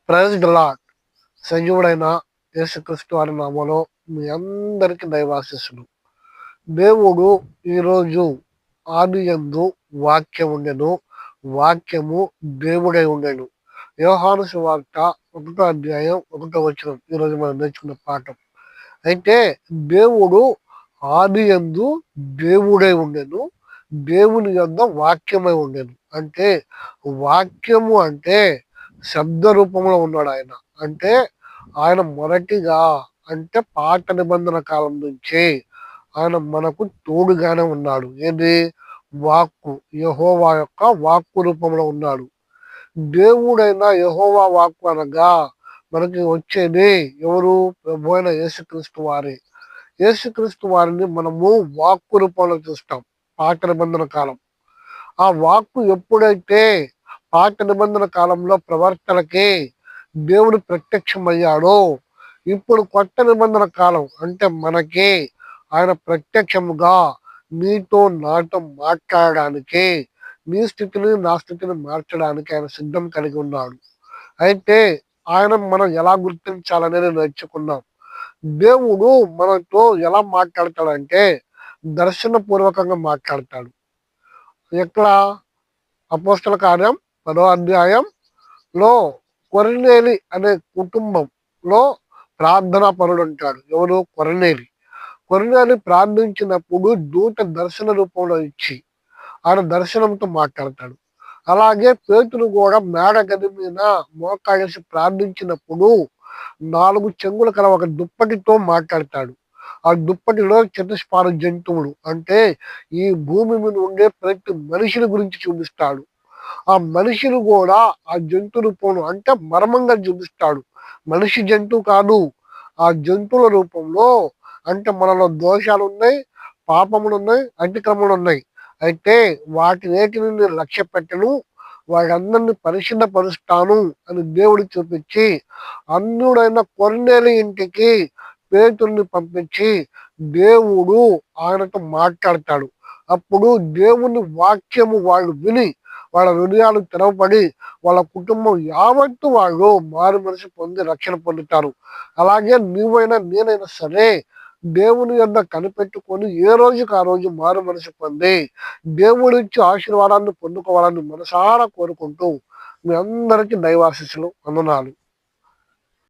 Praise the lord. సజీవుడైన యేసుక్రీస్తు వారి నామములో మీ అందరికీ దైవాశీస్సులు. దేవుడు ఈరోజు ఆదియందు వాక్యం ఉండెను, వాక్యము దేవుడై ఉండెను. యోహాను సువార్త 1వ అధ్యాయం 1వ వచనం ఈరోజు మనం నేర్చుకున్న పాఠం. అయితే దేవుడు ఆదియందు దేవుడై ఉండెను, దేవుని యొద్ద వాక్యమై ఉండెను. అంటే వాక్యము అంటే శబ్ద రూపంలో ఉన్నాడు ఆయన. అంటే ఆయన మొదటిగా అంటే పాత నిబంధన కాలం నుంచి ఆయన మనకు తోడుగానే ఉన్నాడు. ఏది? వాక్కు, యెహోవా యొక్క వాక్కు రూపంలో ఉన్నాడు. దేవుడైన యెహోవా వాక్కు అనగా మనకి వచ్చేది ఎవరు? ప్రభువైన యేసుక్రీస్తు వారే. యేసుక్రీస్తు వారిని మనము వాక్కు రూపంలో చూస్తాం పాత నిబంధన కాలం. ఆ వాక్కు ఎప్పుడైతే పాత నిబంధన కాలంలో ప్రవర్తనకి దేవుడు ప్రత్యక్షమయ్యాడో, ఇప్పుడు కొత్త నిబంధన కాలం అంటే మనకి ఆయన ప్రత్యక్షముగా నీతో నాతో మాట్లాడడానికి, నీ స్థితిని నా స్థితిని మార్చడానికి ఆయన సిద్ధం కలిగి ఉన్నాడు. అయితే ఆయన మనం ఎలా గుర్తించాలనేది నేర్చుకున్నాం. దేవుడు మనతో ఎలా మాట్లాడతాడంటే దర్శనపూర్వకంగా మాట్లాడతాడు. ఎక్కడ? అపోస్తల కార్యం 10వ అధ్యాయంలో కొర్నేలి అనే కుటుంబంలో ప్రార్థనా పరుడు ఉంటాడు. ఎవరు? కొర్నేలి. కొర్నేలి ప్రార్థించినప్పుడు దూత దర్శన రూపంలో ఇచ్చి ఆయన దర్శనంతో మాట్లాడతాడు. అలాగే పేతురు కూడా మేడ గది మీద మోకాళ్ళేసి ప్రార్థించినప్పుడు 4 చెంగులు కల ఒక దుప్పటితో మాట్లాడతాడు. ఆ దుప్పటిలో చతుష్పాద జంతువులు అంటే ఈ భూమి మీద ఉండే ప్రతి మనిషిని గురించి చూపిస్తాడు. ఆ మనిషిని కూడా ఆ జంతు రూపంలో అంటే మర్మంగా చూపిస్తాడు. మనిషి జంతువు కాదు, ఆ జంతువుల రూపంలో. అంటే మనలో దోషాలు ఉన్నాయి, పాపములు ఉన్నాయి, అతిక్రమణలు ఉన్నాయి. అయితే వాటి వేటిని నేను లక్ష్య పెట్టను, వాళ్ళందరినీ పరిశుద్ధపరుస్తాను అని దేవుడు చూపించి అన్యుడైన కొర్నేలి ఇంటికి పేతుల్ని పంపించి దేవుడు ఆయనతో మాట్లాడతాడు. అప్పుడు దేవుని వాక్యము వాళ్ళు విని వాళ్ళ హృదయాలు తెరవబడి వాళ్ళ కుటుంబం యావత్తు వాళ్ళు మారు మనసు పొంది రక్షణ పొందుతారు. అలాగే నువ్వైనా నేనైనా సరే దేవుని యొద్ద కనిపెట్టుకొని ఏ రోజుకి ఆ రోజు మారు మనసు పొంది దేవుడి ఇచ్చి ఆశీర్వాదాన్ని పొందుకోవాలని మనసారా కోరుకుంటూ మీ అందరికీ దైవాశీస్సులు, వందనాలు.